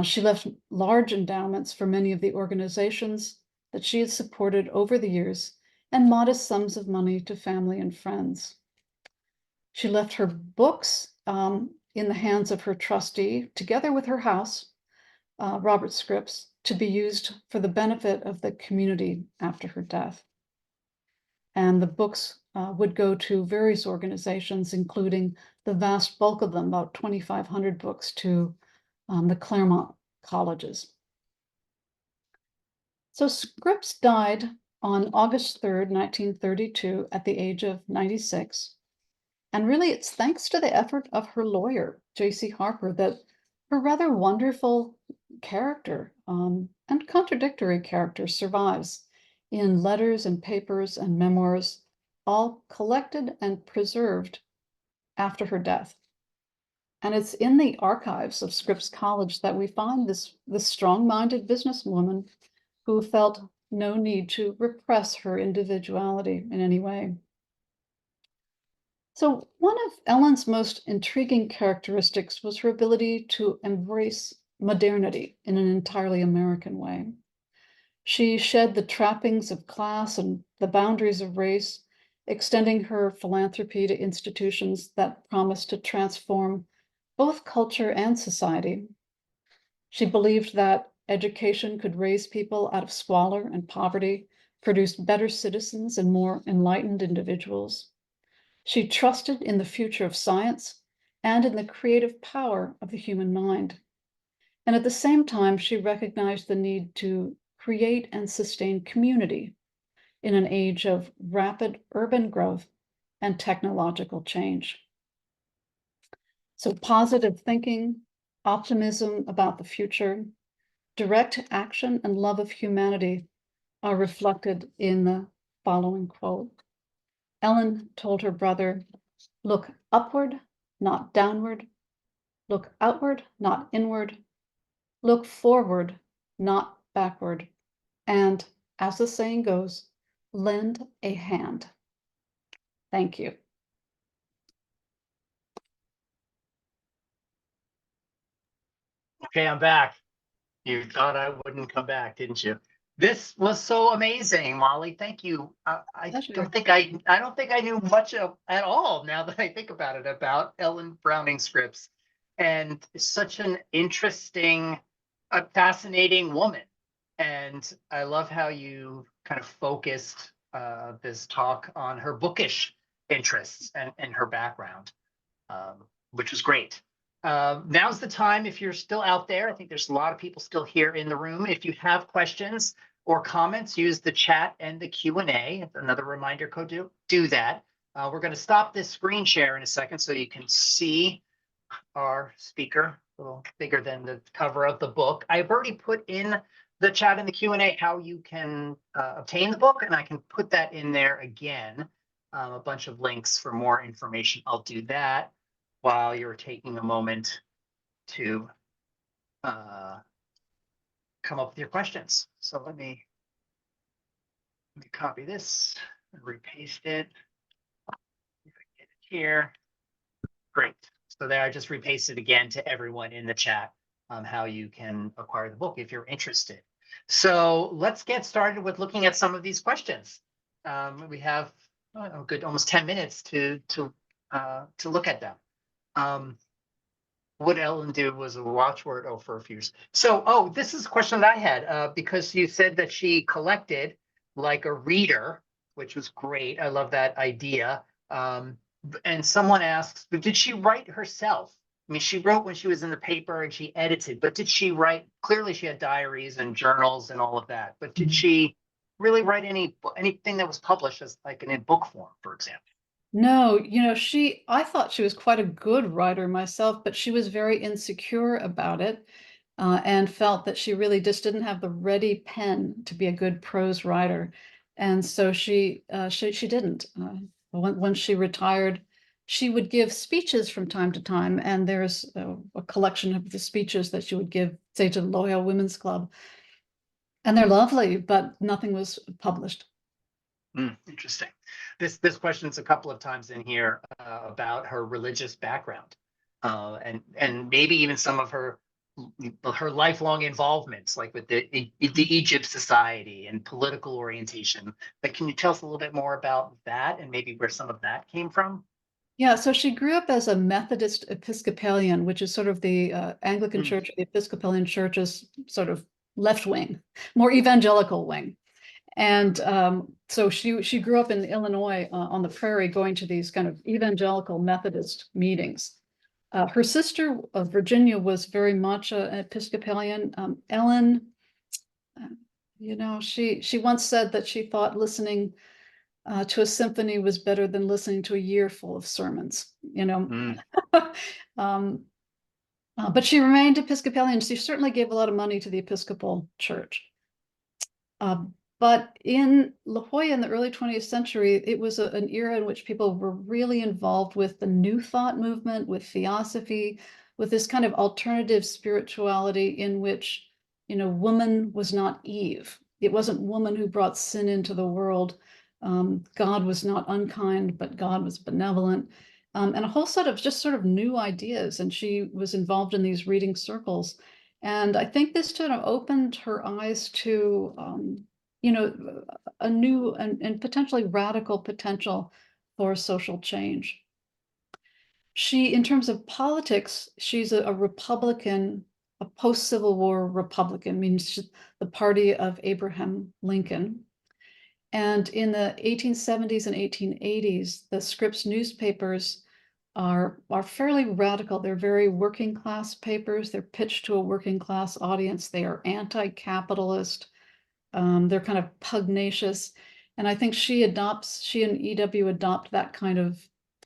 She left large endowments for many of the organizations that she had supported over the years and modest sums of money to family and friends. She left her books in the hands of her trustee, together with her house, Robert Scripps, to be used for the benefit of the community after her death. And the books would go to various organizations, including the vast bulk of them, about 2,500 books, to the Claremont colleges. So Scripps died on August 3rd, 1932, at the age of 96. And really, it's thanks to the effort of her lawyer, J.C. Harper, that her rather wonderful character and contradictory character survives in letters and papers and memoirs, all collected and preserved after her death. And it's in the archives of Scripps College that we find this strong-minded businesswoman who felt no need to repress her individuality in any way. So one of Ellen's most intriguing characteristics was her ability to embrace modernity in an entirely American way. She shed the trappings of class and the boundaries of race, extending her philanthropy to institutions that promised to transform both culture and society. She believed that education could raise people out of squalor and poverty, produce better citizens and more enlightened individuals. She trusted in the future of science and in the creative power of the human mind. And at the same time, she recognized the need to create and sustain community in an age of rapid urban growth and technological change. So positive thinking, optimism about the future, direct action, and love of humanity are reflected in the following quote. Ellen told her brother, "Look upward, not downward. Look outward, not inward. Look forward, not backward. And, as the saying goes, lend a hand." Thank you. Okay, I'm back. You thought I wouldn't come back, didn't you? This was so amazing, Molly. Thank you. I Pleasure. don't think I knew much at all, now that I think about it, about Ellen Browning Scripps, and such an interesting, fascinating woman. And I love how you kind of focused this talk on her bookish interests and her background, which was great. Now's the time, if you're still out there. I think there's a lot of people still here in the room. If you have questions or comments, use the chat and the Q&A. Another reminder code, do that. We're going to stop this screen share in a second so you can see our speaker, a little bigger than the cover of the book. I've already put in the chat and the Q&A how you can obtain the book, and I can put that in there again, a bunch of links for more information. I'll do that while you're taking a moment to come up with your questions. So let me copy this and repaste it. If I get it here. Great. So there, I just repasted again to everyone in the chat how you can acquire the book if you're interested. So let's get started with looking at some of these questions. We have a good almost 10 minutes to look at them. What Ellen did was a watchword for a few years. So, this is a question that I had because you said that she collected like a reader, which was great. I love that idea. And someone asks, but did she write herself? I mean, she wrote when she was in the paper and she edited, but did she write? Clearly, she had diaries and journals and all of that. But did she really write anything that was published as like in book form, for example? No, I thought she was quite a good writer myself, but she was very insecure about it, and felt that she really just didn't have the ready pen to be a good prose writer. And so she didn't. When she retired, she would give speeches from time to time, and there's a collection of the speeches that she would give, say, to the Loyal Women's Club. And they're lovely, but nothing was published. Interesting. This question's a couple of times in here about her religious background, and maybe even some of her lifelong involvements, like with the Egypt Society and political orientation. But can you tell us a little bit more about that and maybe where some of that came from? Yeah, so she grew up as a Methodist Episcopalian, which is sort of the Anglican Church, the Episcopalian Church's sort of left wing, more evangelical wing. And so she grew up in Illinois on the prairie, going to these kind of evangelical Methodist meetings. Her sister, Virginia, was very much an Episcopalian. Ellen, she once said that she thought listening to a symphony was better than listening to a year full of sermons, but she remained Episcopalian. She certainly gave a lot of money to the Episcopal Church. But in La Jolla in the early 20th century, it was an era in which people were really involved with the New Thought movement, with theosophy, with this kind of alternative spirituality in which, woman was not Eve. It wasn't woman who brought sin into the world. God was not unkind, but God was benevolent. And a whole set of just sort of new ideas. And she was involved in these reading circles. And I think this sort of opened her eyes to, a new and potentially radical potential for social change. She, in terms of politics, she's a Republican, a post-Civil War Republican, means the party of Abraham Lincoln. And in the 1870s and 1880s, the Scripps newspapers are fairly radical. They're very working class papers. They're pitched to a working class audience. They are anti-capitalist. They're kind of pugnacious. And I think she and EW adopt that kind of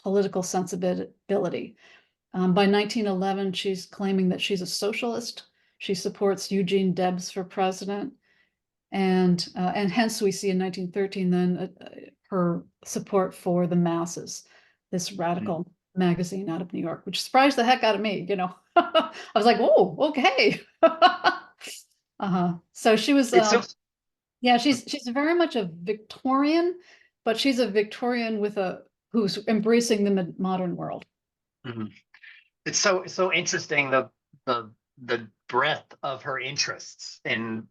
political sensibility. By 1911, she's claiming that she's a socialist. She supports Eugene Debs for president. And hence we see in 1913 then her support for the Masses, this radical magazine out of New York, which surprised the heck out of me, I was like, oh, okay. So she was, yeah, she's very much a Victorian, but she's a Victorian who's embracing the modern world. It's so interesting the breadth of her interests and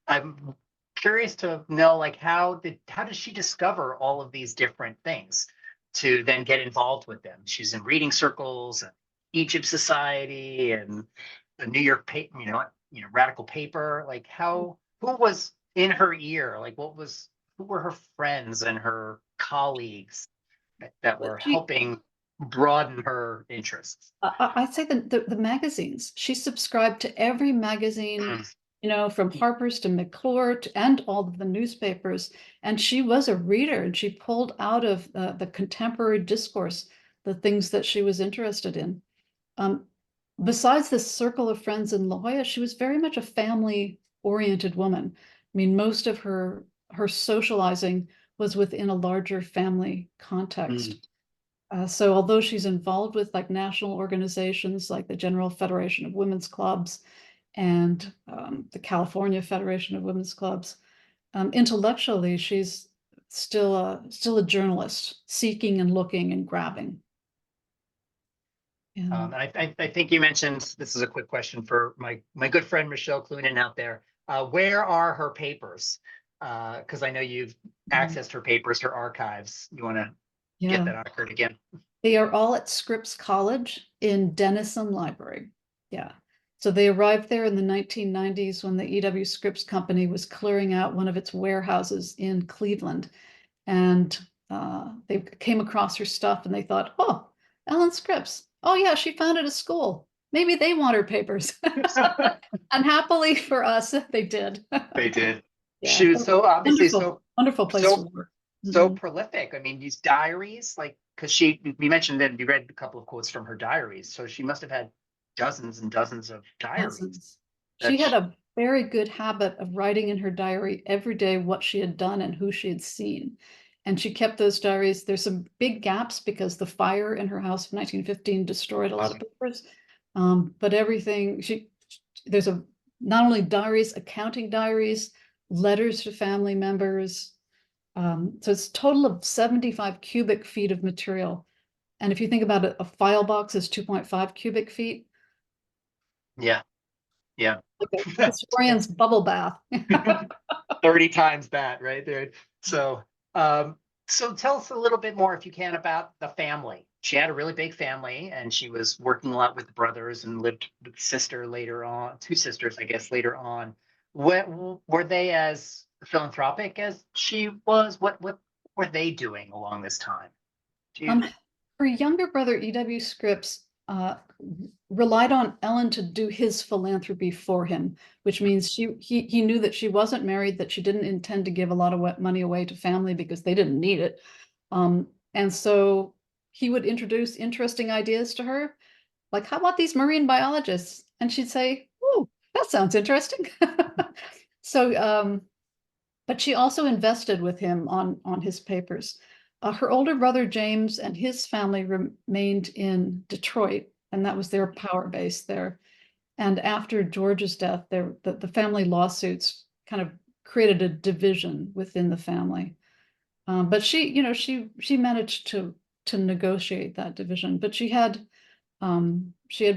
I'm curious to know, like, how does she discover all of these different things to then get involved with them? She's in reading circles and Egypt Society and the New York paper, radical paper. Like, who was in her ear? Like, who were her friends and her colleagues that were helping broaden her interests? I'd say the magazines. She subscribed to every magazine, from Harper's to McClure and all of the newspapers. And she was a reader, and she pulled out of the contemporary discourse the things that she was interested in. Besides this circle of friends in La Jolla, she was very much a family-oriented woman. I mean, most of her socializing was within a larger family context. So although she's involved with like national organizations like the General Federation of Women's Clubs and the California Federation of Women's Clubs, intellectually, she's still a journalist, seeking and looking and grabbing. I think you mentioned, this is a quick question for my good friend Michelle Clunan out there. Where are her papers? Because I know you've accessed her papers, her archives. You want to get that occurred again? They are all at Scripps College in Denison Library. Yeah. So they arrived there in the 1990s when the E.W. Scripps Company was clearing out one of its warehouses in Cleveland. And they came across her stuff and they thought, oh, Ellen Scripps. Oh, yeah, she founded a school. Maybe they want her papers. And happily for us, they did. They did. Yeah. She was so obviously wonderful place to work. So prolific. I mean, these diaries, like, because we mentioned that you read a couple of quotes from her diaries, so she must have had dozens and dozens of diaries. She had a very good habit of writing in her diary every day what she had done and who she had seen. And she kept those diaries. There's some big gaps because the fire in her house of 1915 destroyed a lot of papers. But everything, there's not only diaries, accounting diaries, letters to family members. So it's a total of 75 cubic feet of material. And if you think about it, a file box is 2.5 cubic feet. Yeah. Like a historian's bubble bath. 30 times that, right there. So tell us a little bit more, if you can, about the family. She had a really big family, and she was working a lot with the brothers and lived with sister later on, two sisters, I guess, later on. Were they as philanthropic as she was? What were they doing along this time? Her younger brother, E.W. Scripps, relied on Ellen to do his philanthropy for him, which means he knew that she wasn't married, that she didn't intend to give a lot of money away to family because they didn't need it. And so he would introduce interesting ideas to her, like, how about these marine biologists? And she'd say, oh, that sounds interesting. So but she also invested with him on his papers. Her older brother James and his family remained in Detroit, and that was their power base there. And after George's death, the family lawsuits kind of created a division within the family. But she managed to negotiate that division. But she had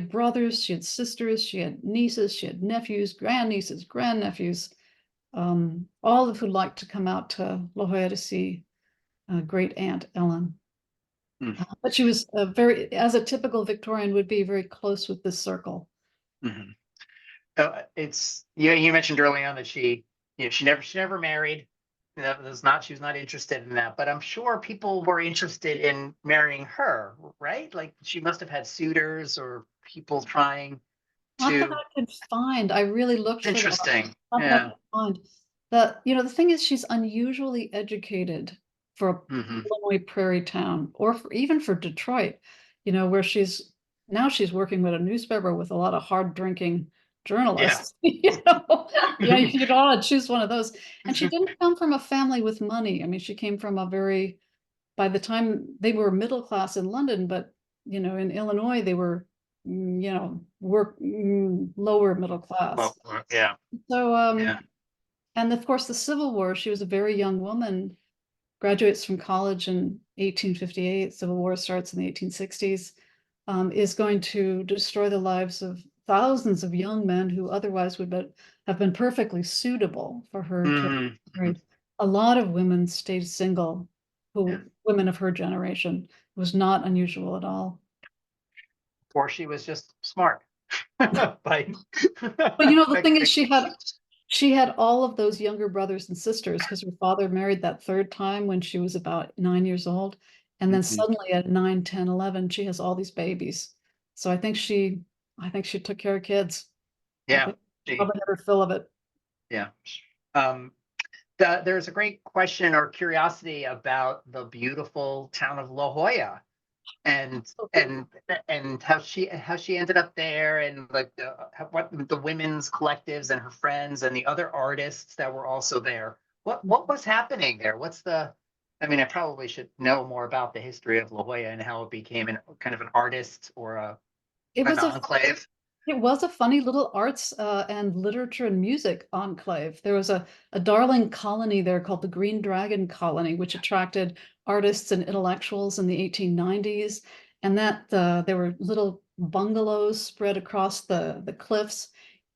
brothers, she had sisters, she had nieces, she had nephews, grandnieces, grandnephews, all of who liked to come out to La Jolla to see great aunt Ellen. But she was as a typical Victorian would be, very close with this circle. Mm-hmm. It's you mentioned early on that she never married. She was not interested in that, but I'm sure people were interested in marrying her, right? Like she must have had suitors or people trying Not that to. I could find. I really looked for that. Interesting. Not that I Yeah. could find. The thing is, she's unusually educated for a Mm-hmm. Illinois prairie town, or even for Detroit, where she's working with a newspaper with a lot of hard drinking Yeah. journalists. Yeah, you don't want to choose one of those. And she didn't come from a family with money. I mean, she came from by the time they were middle class in London, but in Illinois they were, lower middle class. Well, yeah. So, Yeah. and of course, the Civil War, she was a very young woman, graduates from college in 1858, Civil War starts in the 1860s, is going to destroy the lives of thousands of young men who otherwise have been perfectly suitable for her to Mm-hmm. marry. A lot of women stayed single, Yeah. women of her generation. It was not unusual at all. Or she was just smart. Like, But the thing is, she had all of those younger brothers and sisters because her father married that third time when she was about 9 years old. And then Mhm. suddenly at 9, 10, 11, she has all these babies. So I think she took care of kids. I Yeah. think she probably had her fill of it. Yeah. Um, there's a great question or curiosity about the beautiful town of La Jolla and So and and how she ended up there and like what the women's collectives and her friends and the other artists that were also there. What was happening there? I mean, I probably should know more about the history of La Jolla and how it became kind of an artist or It an was a enclave. It was a funny little arts and literature and music enclave. There was a darling colony there called the Green Dragon Colony, which attracted artists and intellectuals in the 1890s. And there were little bungalows spread across the cliffs.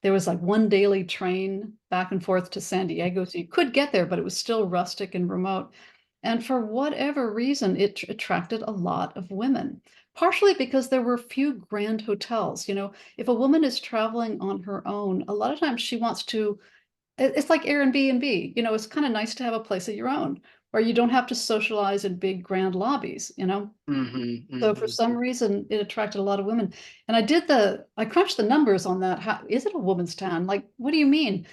There was like one daily train back and forth to San Diego, so you could get there, but it was still rustic and remote. And for whatever reason, it attracted a lot of women, partially because there were few grand hotels. If a woman is traveling on her own, a lot of times she wants to, it's like Airbnb, it's kind of nice to have a place of your own where you don't have to socialize in big grand lobbies. Hmm. So for Hmm. some reason, it attracted a lot of women. And I crunched the numbers on that. How is it a woman's town? Like, what do you mean?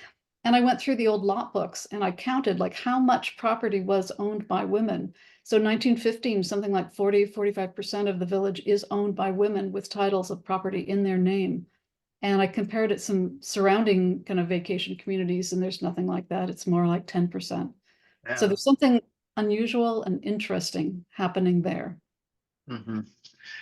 And I went through the old lot books and I counted like how much property was owned by women. So 1915, something like 45% of the village is owned by women with titles of property in their name. And I compared it some surrounding kind of vacation communities, and there's nothing like that. It's more like 10%. So Yeah. there's something unusual and interesting happening there. Hmm.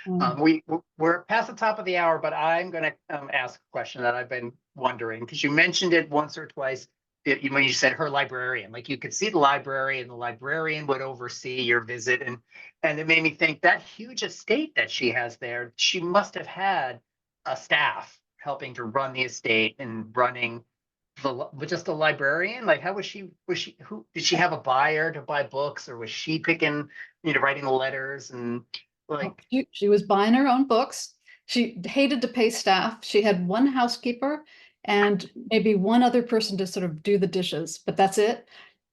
Um, We're past the top of the hour, but I'm going to ask a question that I've been wondering because you mentioned it once or twice when you said her librarian. Like you could see the library, and the librarian would oversee your visit, and it made me think that huge estate that she has there. She must have had a staff helping to run the estate and running just a librarian. Like how was she who did she have a buyer to buy books, or was she picking writing the letters and like. she was buying her own books. She hated to pay staff. She had one housekeeper and maybe one other person to sort of do the dishes, but that's it.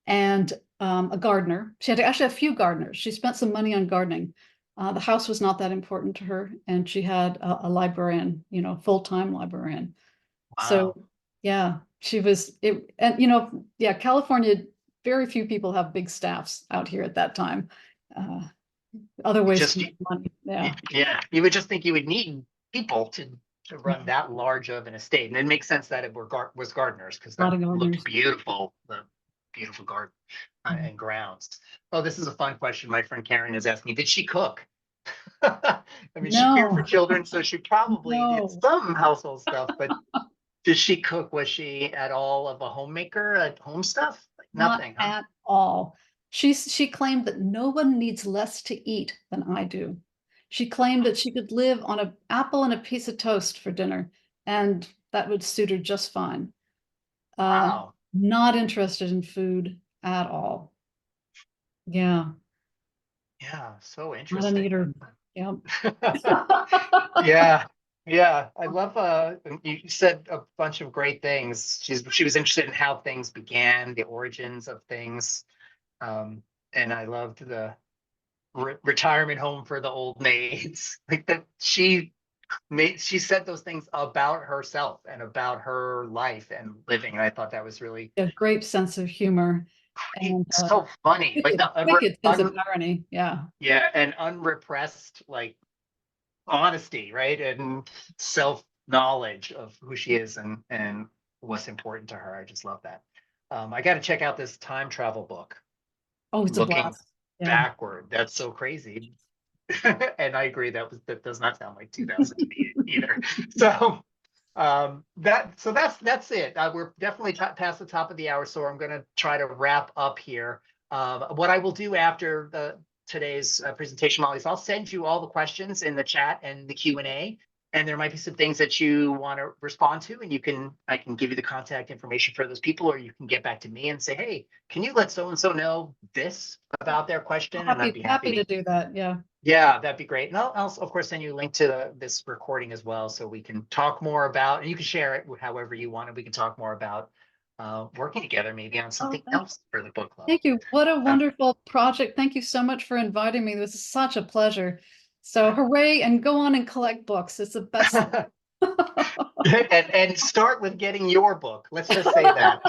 And a gardener. She had actually a few gardeners. She spent some money on gardening. The house was not that important to her, and she had a librarian, full-time librarian. So Wow. yeah, she was it, and yeah, California, very few people have big staffs out here at that time. Uh, Other You ways to just, make money. Yeah, yeah, you would just think you would need people to run a that large of an estate, and it makes sense that it was gardeners because lot that of looked gardeners. beautiful. beautiful garden and grounds. Oh, this is a fun question. My friend Karen is asking, did she cook? I mean, she cared for No, children, so she probably did no, some household stuff, but did she cook? Was she at all of a homemaker at home stuff? Like not nothing, huh? at all. She claimed that no one needs less to eat than I do. She claimed that she could live on an apple and a piece of toast for dinner, and that would suit her just fine. Uh, Wow. Not interested in food at all. Yeah, Yeah, so not an interesting. eater. Yeah. Yeah, yeah. I love you said a bunch of great things. She was interested in how things began, the origins of things. Um, and I loved the retirement home for the old maids. Like that she said those things about herself and about her life and living. And I thought that was really A great sense of humor great, and so funny. Like wicked, the wicked sense of irony. Yeah. yeah, and unrepressed like honesty, right? And self knowledge of who she is and what's important to her. I just love that. I got to check out this time travel book. Oh, it's a Looking blast. Yeah. backward, that's so crazy. And I agree that does not sound like 2000 to me either. So that's it. We're definitely past the top of the hour, so I'm going to try to wrap up here. What I will do after today's presentation, Molly, is I'll send you all the questions in the chat and the Q&A, and there might be some things that you want to respond to, and I can give you the contact information for those people, or you can get back to me and say, hey, can you let so and so know this about their question? And I'd be Happy to happy. do that. Yeah. Yeah, that'd be great. And I'll of course send you a link to this recording as well, so we can talk more about, and you can share it however you want, and we can talk more about working together maybe on Oh, something else for the book club. thank you. What a Uh, wonderful project. Thank you so much for inviting me. This is such a pleasure. So hooray and go on and collect books. It's the best. and start with getting your book. Let's just say that.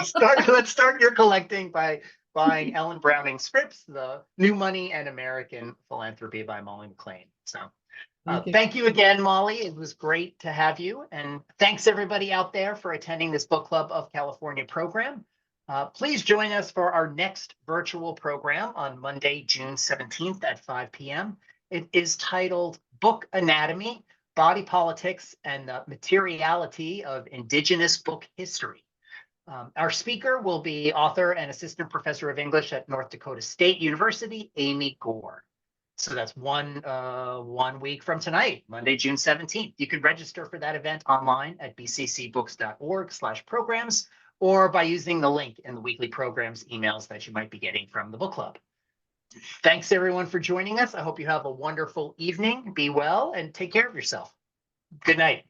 Let's start your collecting by buying Ellen Browning Scripps, The New Money and American Philanthropy by Molly McClain. So Thank you. thank you again, Molly. It was great to have you. And thanks everybody out there for attending this Book Club of California program. Please join us for our next virtual program on Monday, June 17th at 5 p.m. It is titled Book Anatomy, Body Politics, and the Materiality of Indigenous Book History. Our speaker will be author and assistant professor of English at North Dakota State University, Amy Gore. So that's one week from tonight, Monday, June 17th. You can register for that event online at bccbooks.org/programs, or by using the link in the weekly programs emails that you might be getting from the book club. Thanks everyone for joining us. I hope you have a wonderful evening. Be well and take care of yourself. Good night.